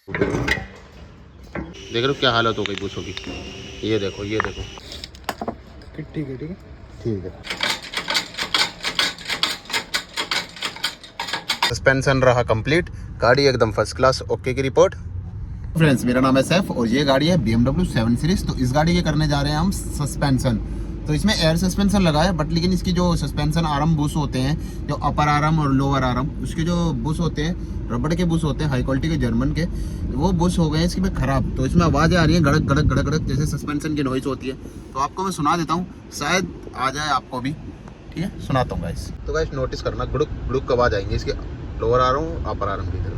देख रहे हो क्या हालत हो गई बूसों की। ये देखो ये देखो। ठीक है ठीक है ठीक है। सस्पेंशन रहा कंप्लीट, गाड़ी एकदम फर्स्ट क्लास ओके की रिपोर्ट। फ्रेंड्स मेरा नाम है सैफ और ये गाड़ी है BMW 7 सीरीज। तो इस गाड़ी के करने जा रहे हैं हम सस्पेंशन। तो इसमें एयर सस्पेंशन लगा है, बट लेकिन इसकी जो सस्पेंशन आर्म बुश होते हैं, जो अपर आर्म और लोअर आर्म, उसके जो बुश होते हैं रबड़ के बुश होते हैं, हाई क्वालिटी के जर्मन के, वो बुश हो गए हैं इसकी में ख़राब। तो इसमें आवाज़ें आ रही हैं गड़क गड़क गड़क गड़क, जैसे सस्पेंशन की नॉइज़ होती है। तो आपको मैं सुना देता हूँ, शायद आ जाए आपको भी। ठीक है, सुनाता हूँ गाइस। तो गाइस नोटिस करना, गुड़ुक गुड़ुक आवाज़ आएंगे इसके लोअर आर्म अपर आर्म की तरफ।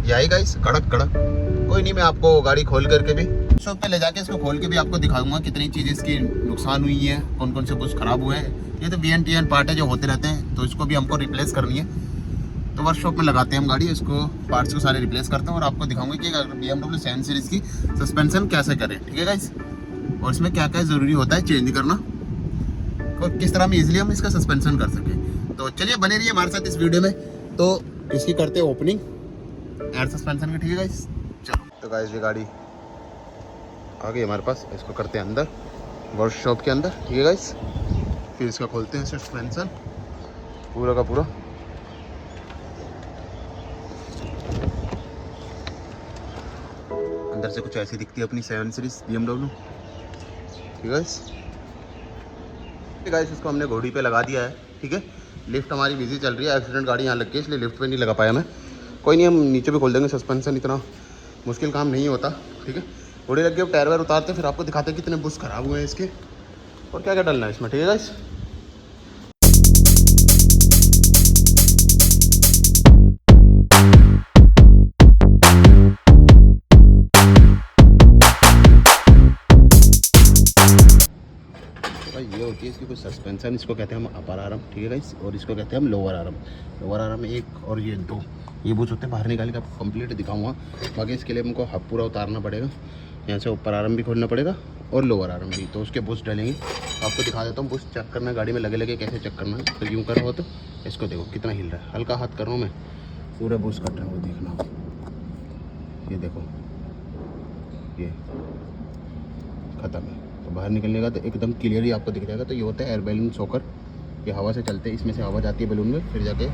यही गाइस कड़क कड़क। कोई नहीं, मैं आपको गाड़ी खोल करके भी शॉप पे ले जाके इसको खोल के भी आपको दिखाऊंगा कितनी चीज़ इसकी नुकसान हुई है, कौन कौन से बुश खराब हुए हैं। ये तो VNTN पार्ट है जो होते रहते हैं, तो इसको भी हमको रिप्लेस करनी है। तो वर्कशॉप में लगाते हैं हम गाड़ी, इसको पार्ट्स को सारे रिप्लेस करते हैं और आपको दिखाऊंगा कि BMW 7 सीरीज़ की सस्पेंशन कैसे करें। ठीक है गाइस, और इसमें क्या क्या ज़रूरी होता है चेंज करना, और किस तरह में ईजिली हम इसका सस्पेंशन कर सकें। तो चलिए बने रहिए हमारे साथ इस वीडियो में। तो इसकी करते हैं ओपनिंग एयर सस्पेंशन की। ठीक है गाइस, चलो। तो गाइस ये गाड़ी आ गई हमारे पास, इसको करते हैं अंदर वर्कशॉप के अंदर। ठीक है गाइस, फिर इसका खोलते हैं सस्पेंशन पूरा का पूरा। अंदर से कुछ ऐसी दिखती है अपनी 7 सीरीज BMW। ठीक है गाइस, गाइस इसको हमने घोड़ी पे लगा दिया है। ठीक है, लिफ्ट हमारी बिजी चल रही है, एक्सीडेंट गाड़ी यहाँ लग गई इसलिए लिफ्ट पे नहीं लगा पाया मैं। कोई नहीं, हम नीचे भी खोल देंगे सस्पेंशन, इतना मुश्किल काम नहीं होता। ठीक है, घोड़ी लग गई, अब टायर वायर उतारते फिर आपको दिखाते हैं कितने बुश खराब हुए हैं इसके और क्या क्या डलना है इसमें। ठीक है गाइस, ये होती है इसकी कुछ सस्पेंशन, इसको कहते हैं हम अपर आर्म। ठीक है गाइस, और इसको कहते हैं हम लोअर आर्म। लोअर आर्म एक और ये दो, ये बुश होते हैं। बाहर निकाल के आपको कंप्लीट दिखाऊंगा। बाकी इसके लिए हमको हब पूरा उतारना पड़ेगा, यहाँ से ऊपर आर्म भी खोलना पड़ेगा और लोअर आर्म भी। तो उसके बुश डलेंगे, आपको दिखा देता हूँ। बुश चेक करना है गाड़ी में लगे लगे कैसे चेक करना है। तो यूँ करो तो इसको देखो कितना हिल रहा है, हल्का हाथ कर रहा हूँ मैं, पूरा बुश कट रहा है वो देखना। ये देखो ये ख़त्म है। तो बाहर निकलने का तो एकदम क्लियरली आपको दिख जाएगा। तो ये होता है एयर बैलून शॉकर, ये हवा से चलते हैं, इसमें से हवा जाती है बैलून में, फिर जाके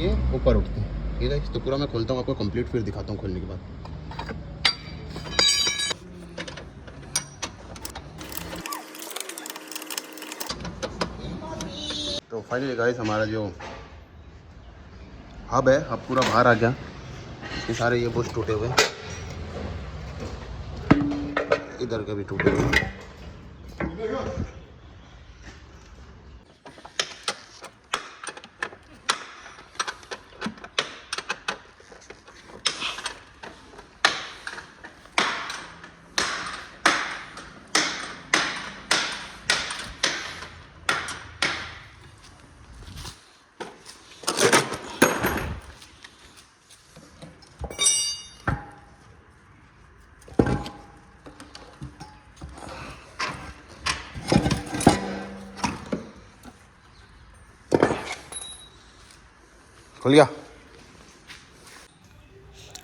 ये ऊपर उठते हैं। ठीक है, तो पूरा मैं खोलता हूँ आपको कंप्लीट, फिर दिखाता हूँ खोलने के बाद। तो फाइनली गाइस हमारा जो हब है, हब पूरा बाहर आ गया। इसके सारे ये बुश टूटे हुए, इधर के भी टूटे हुए। खुल गया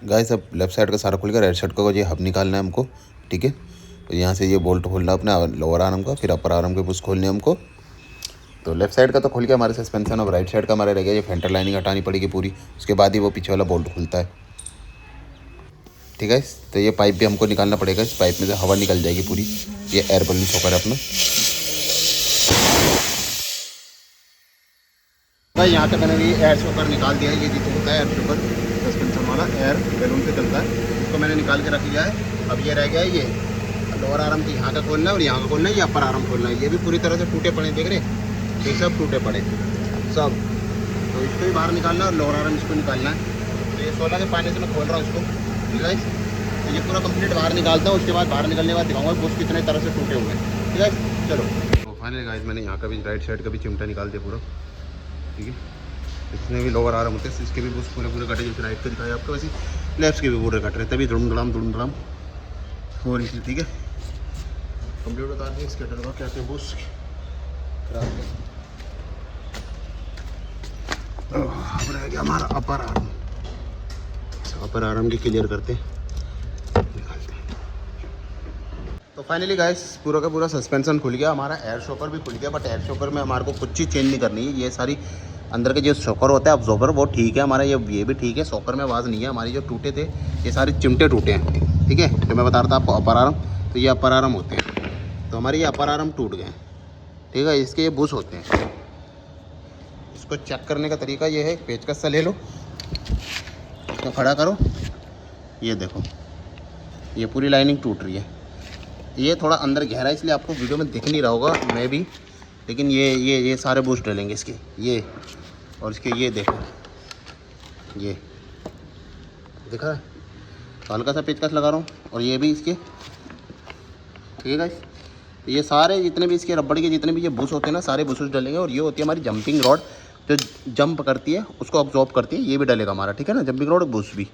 गाइस, अब लेफ्ट साइड का सारा खुल गया। राइट साइड का ये हब निकालना है हमको। ठीक है, तो यहाँ से ये बोल्ट खोलना है अपना लोअर आर्म का, फिर अपर आर्म के बुश खोलने हमको। तो लेफ्ट साइड का तो खुल गया हमारे सस्पेंशन, अब राइट साइड का हमारे रह गया। ये फेंटर लाइनिंग हटानी पड़ेगी पूरी, उसके बाद ही वो पीछे वाला बोल्ट खुलता है। ठीक है, तो ये पाइप भी हमको निकालना पड़ेगा, इस पाइप में से हवा निकल जाएगी पूरी। ये एयर बैलून शॉकर है अपना। भाई यहाँ से मैंने ये एयर शॉकर निकाल दिया है। ये जितना होता है एयर शॉकर सस्पेंशन वाला, एयर बैलून से चलता है, इसको मैंने निकाल के रख लिया है। अब ये रह गया है ये लोअर आर्म की, यहाँ का खोलना है और यहाँ का खोलना है, ये अपर आर्म खोलना है। ये भी पूरी तरह से टूटे पड़े, देख रहे, ये सब टूटे पड़े सब। तो इसको भी बाहर निकालना है और लोअर आर्म इसको निकालना है। तो ये 16 के पानी से मैं खोल रहा हूँ इसको। ठीक है, तो ये पूरा कंप्लीट बाहर निकालता हूँ, उसके बाद बाहर निकलने के बाद दिखाऊंगा बुश कितने तरह से टूटे हुए हैं। ठीक है, चलो। तो फाइनली गाइस मैंने यहाँ का भी राइट साइड का भी चिमटा निकाल दिया पूरा। ठीक है, इसमें भी लोअर आर्म होते हैं, इसके भी बुश पूरे पूरे कटे, जैसे राइट के दिखाया आपको वैसे लेफ्ट के भी पूरे कट रहे, तभी धुड़म धड़ाम हो रही थी। ठीक है, कंप्लीट बता दिए इसके डर क्या क्या बुश खराब है। अब रह गया हमारा अपर आर्म, अपर आर्म की क्लियर करते हैं, निकालते हैं। तो फाइनली गाइस पूरा का पूरा सस्पेंशन खुल गया, हमारा एयर शॉकर भी खुल गया। बट एयर शॉकर में हमारे को कुछ चीज़ चेंज नहीं करनी है, ये सारी अंदर के जो शॉकर होता है अब्जॉर्बर वो ठीक है हमारा, ये भी ठीक है, शॉकर में आवाज़ नहीं है। हमारी जो टूटे थे ये सारे चिमटे टूटे हैं। ठीक है, जो मैं बता रहा था आपको अपर आर्म, तो ये अपर आर्म होते हैं, तो हमारे ये अपर आर्म टूट गए। ठीक है, इसके ये बुश होते हैं। इसको चेक करने का तरीका ये है, पेचकस से ले लो, इसको खड़ा करो, ये देखो ये पूरी लाइनिंग टूट रही है। ये थोड़ा अंदर गहरा है इसलिए आपको वीडियो में दिख नहीं रहा होगा मैं भी, लेकिन ये सारे बुश डलेंगे इसके, ये और इसके ये देखो, ये दिखा है, तो हल्का सा पेचकस लगा रहा हूँ, और ये भी इसके। ठीक है गाइस, तो ये सारे जितने भी इसके रबड़ के जितने भी ये बुश होते हैं ना, सारे बुश डलेंगे। और ये होती है हमारी जंपिंग रॉड, जो जंप करती है उसको अब्जॉर्ब करती है, ये भी डलेगा हमारा। ठीक है ना, जंपिंग रॉड बुश भी।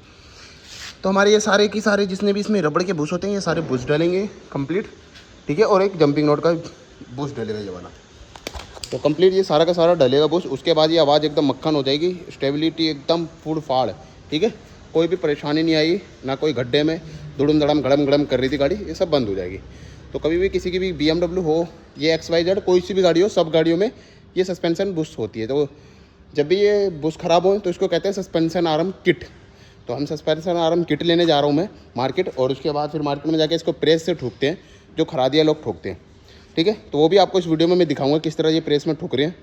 तो हमारे ये सारे की सारे जितने भी इसमें रबड़ के बुश होते हैं ये सारे बुश डलेंगे कंप्लीट। ठीक है, और एक जंपिंग रॉड का बुश डलेगा ये वाला, तो कंप्लीट ये सारा का सारा डलेगा बुश। उसके बाद ये आवाज़ एकदम मक्खन हो जाएगी, स्टेबिलिटी एकदम फुल फाड़। ठीक है, कोई भी परेशानी नहीं आई, ना कोई गड्ढे में दुड़म दड़म गड़म गड़म कर रही थी गाड़ी, ये सब बंद हो जाएगी। तो कभी भी किसी की भी BMW हो, ये XYZ कोई सी भी गाड़ी हो, सब गाड़ियों में ये सस्पेंशन बुश होती है। तो जब भी ये बुश ख़राब हो तो इसको कहते हैं सस्पेंशन आर्म किट। तो हम सस्पेंशन आर्म किट लेने जा रहा हूँ मैं मार्केट, और उसके बाद फिर मार्केट में जाके इसको प्रेस से ठोकते हैं, जो खरादिया लोग ठोकते हैं। ठीक है, तो वो भी आपको इस वीडियो में मैं दिखाऊंगा किस तरह ये प्रेस में ठुक रहे हैं।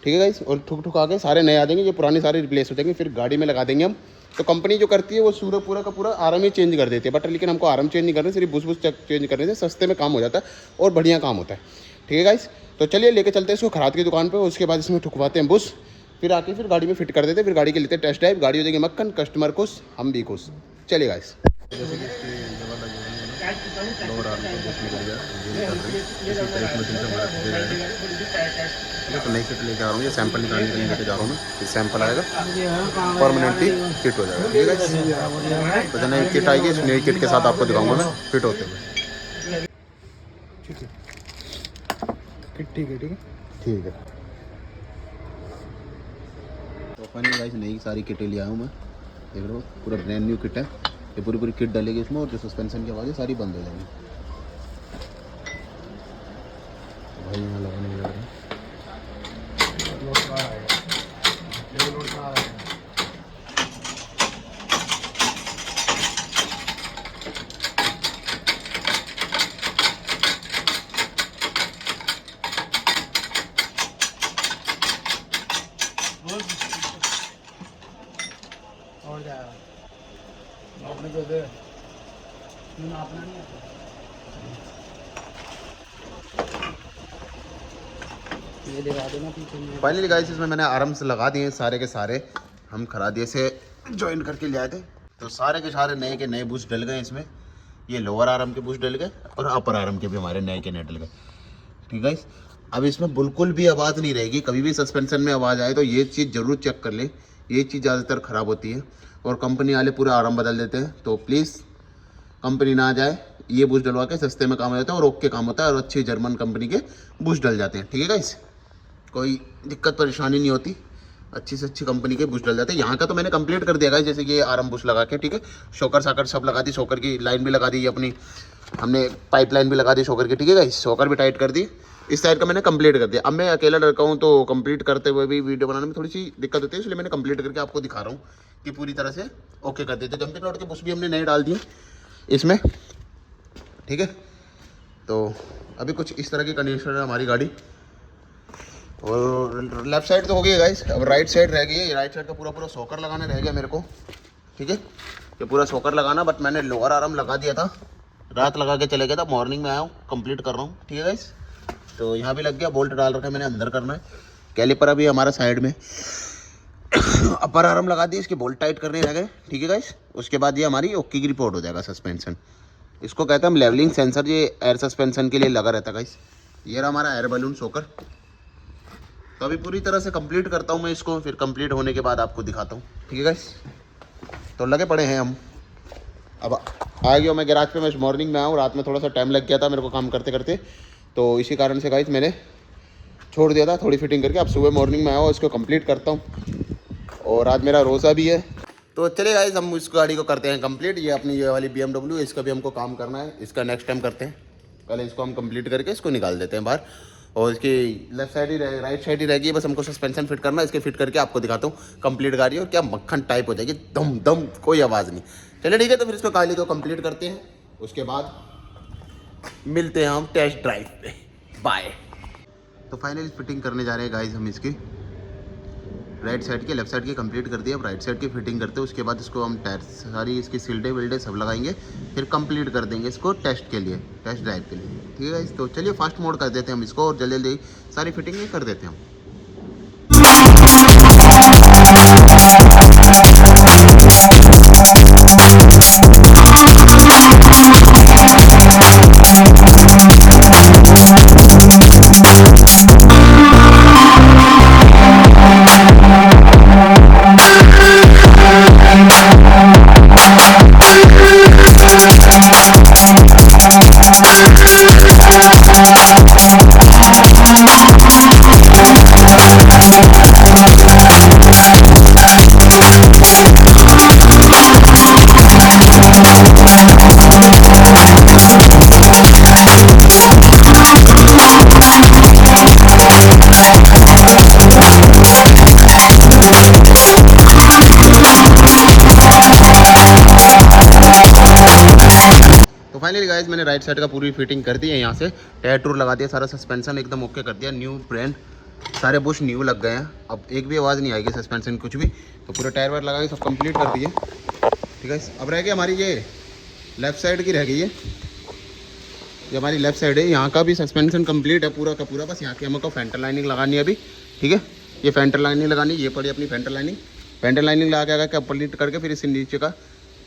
ठीक है गाइस, और ठुक के सारे नए आ जाएंगे, ये पुराने सारे रिप्लेस हो जाएंगे, फिर गाड़ी में लगा देंगे हम। तो कंपनी जो करती है वो पूरा का पूरा आर्म ही चेंज कर देती है, बट लेकिन हमको आर्म चेंज नहीं करना, सिर्फ बुश चेंज करने से सस्ते में काम हो जाता है और बढ़िया काम होता है। ठीक है गाइस, तो चलिए लेके चलते हैं इसको खराद की दुकान पर, उसके बाद इसमें ठुकवाते हैं बुश, फिर आके फिर गाड़ी में फिट कर देते हैं, फिर गाड़ी के लेते टेस्ट ड्राइव, गाड़ी हो जाएगी मक्खन, कस्टमर खुश, हम भी खुश। चलिए गाइस, जैसे कि इसकी लोअर आर्म को बुश निकल गया, ये कर रही है, इसी प्रेस मशीन से हमारा दे जाएगा। ठीक है, तो नई किट लेके आ रहा हूँ, ये सैंपल निकालने के लिए लेके जा रहा हूँ मैं, ये सैंपल आएगा परमानेंटली फिट हो जाएगा। ठीक है, तो जब नई किट आएगी इस नई किट के साथ आपको दिखाऊंगा मैं फिट होते हुए। ठीक है, ठीक है, ठीक है, ठीक है। तो फाइनली गाइस नई सारी किटें ले आया हूँ मैं, देख रहे हो पूरा ब्रांड न्यू किट है, ये पूरी किट डलेगी इसमें, और जो सस्पेंशन की आवाज़ है सारी बंद हो जाएगी। भाई यहाँ लगाने में लग रहा है, और जाएगा अपने को दे अपना नहीं आता। ये दिखा देना पीछे। फाइनली गाइस इसमें मैंने आराम से लगा दिए सारे के सारे, हम खरादिए से ज्वाइन करके ले आए थे। तो सारे के सारे नए के नए बुश डल गए इसमें, ये लोअर आर्म के बुश डल गए और अपर आर्म के भी हमारे नए के नए डल गए। ठीक है, अब इसमें बिल्कुल भी आवाज़ नहीं रहेगी, कभी भी सस्पेंशन में आवाज़ आए तो ये चीज़ ज़रूर चेक कर ले, ये चीज़ ज़्यादातर ख़राब होती है और कंपनी वाले पूरा आराम बदल देते हैं। तो प्लीज़ कंपनी ना आ जाए, ये बुश डलवा के सस्ते में काम हो जाता है और ओके काम होता है, और अच्छी जर्मन कंपनी के बुश डल जाते हैं। ठीक है गाइस, कोई दिक्कत परेशानी नहीं होती, अच्छी से अच्छी कंपनी के बुश डल जाते हैं। यहाँ का तो मैंने कंप्लीट कर दिया गाइस, जैसे कि ये आर्म बुश लगा के, ठीक है, शॉकर साकर सब लगा दी, शॉकर की लाइन भी लगा दी अपनी, हमने पाइप लाइन भी लगा दी शॉकर की। ठीक है गाइस, शॉकर भी टाइट कर दी, इस साइड का मैंने कंप्लीट कर दिया। अब मैं अकेला लड़का हूँ तो कंप्लीट करते हुए भी वीडियो बनाने में थोड़ी सी दिक्कत होती है, इसलिए मैंने कंप्लीट करके आपको दिखा रहा हूँ कि पूरी तरह से ओके कर देते। जंपिंग रॉड के बुश भी हमने नए डाल दिए इसमें। ठीक है, तो अभी कुछ इस तरह की कंडीशन है हमारी गाड़ी, और लेफ्ट साइड तो हो गई है गाइस, अब राइट साइड रह गई है। राइट साइड का पूरा शॉकर लगाने रह गया मेरे को। ठीक है, ये पूरा शॉकर लगाना, बट मैंने लोअर आर्म लगा दिया था, रात लगा के चले गया था, मॉर्निंग में आया हूँ, कंप्लीट कर रहा हूँ। ठीक है गाइस, तो यहाँ भी लग गया, बोल्ट डाल रखा है मैंने, अंदर करना है। कैलिपर अभी हमारा साइड में, अपर आर्म लगा दिए, इसके बोल्ट टाइट करने रह गए। ठीक है गाइस, उसके बाद ये हमारी ओके की रिपोर्ट हो जाएगा सस्पेंशन। इसको कहते हैं हम लेवलिंग सेंसर, ये एयर सस्पेंशन के लिए लगा रहता है गाइस। ये रहा हमारा एयर बलून शॉकर। तो अभी पूरी तरह से कंप्लीट करता हूँ मैं इसको, फिर कंप्लीट होने के बाद आपको दिखाता हूँ। ठीक है गाइस, तो लगे पड़े हैं हम। अब आ गया मैं गैराज पे। मैं मॉर्निंग में आया हूँ, रात में थोड़ा सा टाइम लग गया था मेरे को काम करते करते, तो इसी कारण से गाइस मैंने छोड़ दिया था थोड़ी फिटिंग करके। अब सुबह मॉर्निंग में आया हूँ, इसको कंप्लीट करता हूँ। और आज मेरा रोज़ा भी है, तो चलिए गाइस हम इस गाड़ी को करते हैं कंप्लीट। ये अपनी ये वाली BMW है, इसका भी हमको काम करना है, इसका नेक्स्ट टाइम करते हैं। पहले इसको हम कंप्लीट करके इसको निकाल देते हैं बाहर। और इसकी लेफ्ट साइड ही राइट साइड ही रहेगी, बस हमको सस्पेंशन फिट करना है। इसके फिट करके आपको दिखाता हूँ कंप्लीट गाड़ी, और क्या मक्खन टाइप हो जाएगी, दम दम, कोई आवाज़ नहीं। चलिए ठीक है, तो फिर इसको गाड़ी को कंप्लीट करते हैं, उसके बाद मिलते हैं हम टेस्ट ड्राइव पे। बाय। तो फाइनली फिटिंग करने जा रहे हैं गाइस हम इसकी। राइट साइड की लेफ्ट साइड की कंप्लीट कर दिया, अब राइट साइड की फिटिंग करते हैं। उसके बाद इसको हम टायर सारी इसकी सील्डे विल्डे सब लगाएंगे, फिर कंप्लीट कर देंगे इसको टेस्ट के लिए, टेस्ट ड्राइव के लिए। ठीक है गाइस, तो चलिए फास्ट मोड कर देते हैं हम इसको, और जल्दी जल्दी सारी फिटिंग कर देते हैं हम। फाइनली गाइस मैंने राइट साइड का पूरी फिटिंग कर दी है, यहाँ से टायर टूर लगा दिया, सारा सस्पेंशन एकदम ओके कर दिया, न्यू ब्रांड, सारे बुश न्यू लग गए हैं। अब एक भी आवाज़ नहीं आएगी सस्पेंशन कुछ भी, तो पूरे टायर वायर लगा के सब कंप्लीट कर दिए। ठीक है, अब रह गई हमारी ये लेफ़्ट साइड की रह गई है, ये हमारी लेफ़्ट साइड है, यहाँ का भी सस्पेंशन कंप्लीट है पूरा का पूरा, बस यहाँ की हमको फेंटर लाइनिंग लगानी है अभी। ठीक है, ये फेंटर लाइनिंग लगानी, ये पड़ी अपनी फेंटर लाइनिंग लगा के कंप्लीट करके फिर इस नीचे का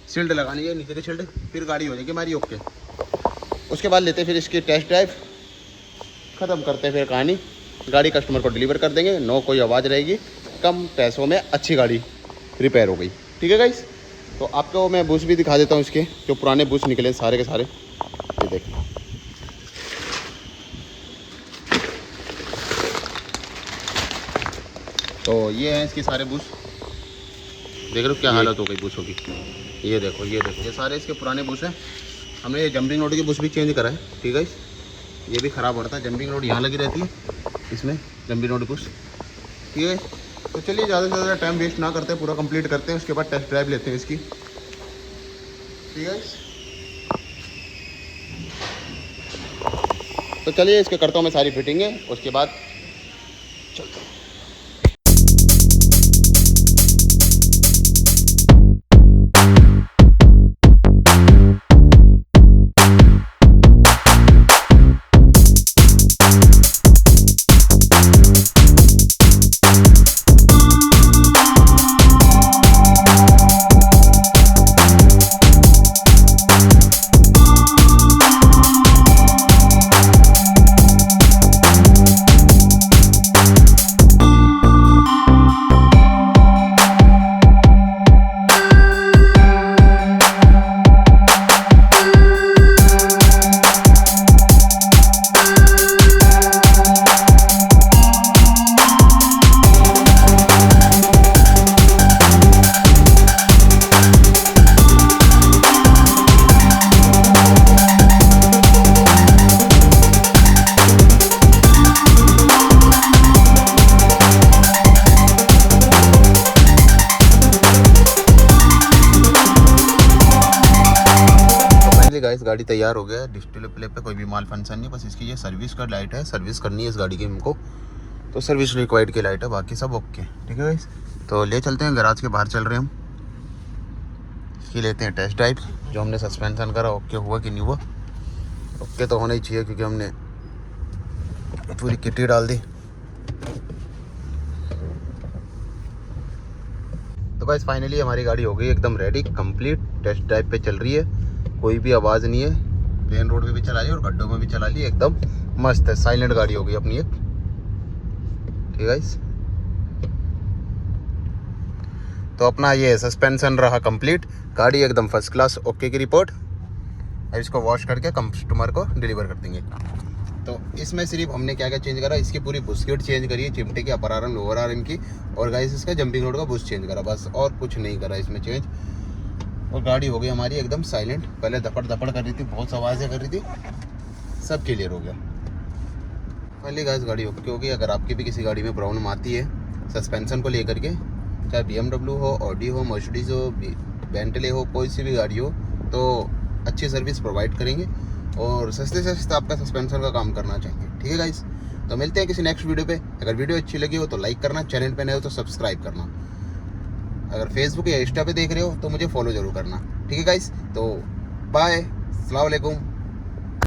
शील्ड लगानी है, नीचे की शील्ड, फिर गाड़ी हो जाएगी हमारी ओके। उसके बाद लेते हैं फिर इसकी टेस्ट ड्राइव, ख़त्म करते हैं फिर कहानी, गाड़ी कस्टमर को डिलीवर कर देंगे, नो कोई आवाज़ रहेगी, कम पैसों में अच्छी गाड़ी रिपेयर हो गई। ठीक है गाइस, तो आपको मैं बुश भी दिखा देता हूँ, इसके जो पुराने बुश निकले सारे के सारे, ये देखो। तो ये हैं इसके सारे बुश, देख रहे हो क्या हालत हो गई बुशों की। ये देखो ये सारे इसके पुराने बुश हैं। हमने ये जंपिंग रोड की बुश भी चेंज करा है। ठीक है, ये भी ख़राब हो रहा था, जंपिंग रोड यहाँ लगी रहती है इसमें, जंपिंग रोड बुश। ठीक है, तो चलिए ज़्यादा से ज़्यादा टाइम वेस्ट ना करते हैं, पूरा कंप्लीट करते हैं, उसके बाद टेस्ट ड्राइव लेते हैं इसकी। ठीक है, तो चलिए इसके करता हूँ मैं सारी फिटिंगें, उसके बाद चलते हैं। गाइस गाड़ी तैयार हो गया है, डिस्प्ले प्ले पे कोई भी माल फंक्शन नहीं, बस इसकी ये सर्विस का लाइट है, सर्विस करनी है इस गाड़ी की हमको, तो सर्विस रिक्वायर्ड की लाइट है, बाकी सब ओके। ठीक है गाइस, तो ले चलते हैं, गैराज के बाहर चल रहे हैं हम, इसकी लेते हैं टेस्ट ड्राइव, जो हमने सस्पेंशन करा ओके हुआ कि नहीं हुआ। ओके तो होना ही चाहिए, क्योंकि हमने पूरी किट डाल दी। तो गाइस फाइनली हमारी गाड़ी हो गई एकदम रेडी, कंप्लीट, टेस्ट ड्राइव पे चल रही है, कोई भी आवाज़ नहीं है, प्लेन रोड पे भी चला ली और गड्ढों में भी चला ली, एकदम मस्त है, साइलेंट गाड़ी हो गई अपनी एक। ठीक है गाइस। तो अपना ये सस्पेंशन रहा कंप्लीट, गाड़ी एकदम फर्स्ट क्लास, ओके की रिपोर्ट। अब इसको वॉश करके कस्टमर को डिलीवर कर देंगे। तो इसमें सिर्फ हमने क्या क्या चेंज करा, इसकी पूरी बुस्किट चेंज करी है, चिमटे की अपर आर्म लोअर आर्म की, और गाइस इसका जंपिंग रोड का बुश चेंज करा, बस और कुछ नहीं करा इसमें चेंज। और गाड़ी हो गई हमारी एकदम साइलेंट, पहले धपड़ धपड़ कर रही थी, बहुत आवाज़ें कर रही थी, सब क्लियर हो गया फाइनली गाइस। गाड़ी ओके होगी। अगर आपकी भी किसी गाड़ी में प्रॉब्लम आती है सस्पेंशन को लेकर के, चाहे BMW हो, ऑडी हो, मर्सिडीज हो, बेंटले हो, कोई सी भी गाड़ी हो, तो अच्छी सर्विस प्रोवाइड करेंगे और सस्ते से सस्ता आपका सस्पेंशन का काम करना चाहिए। ठीक है गाइस, तो मिलते हैं किसी नेक्स्ट वीडियो पे। अगर वीडियो अच्छी लगी हो तो लाइक करना, चैनल पे नए हो तो सब्सक्राइब करना, अगर फेसबुक या इंस्टा पे देख रहे हो तो मुझे फॉलो जरूर करना। ठीक है गाइस, तो बाय, अस्सलाम वालेकुम।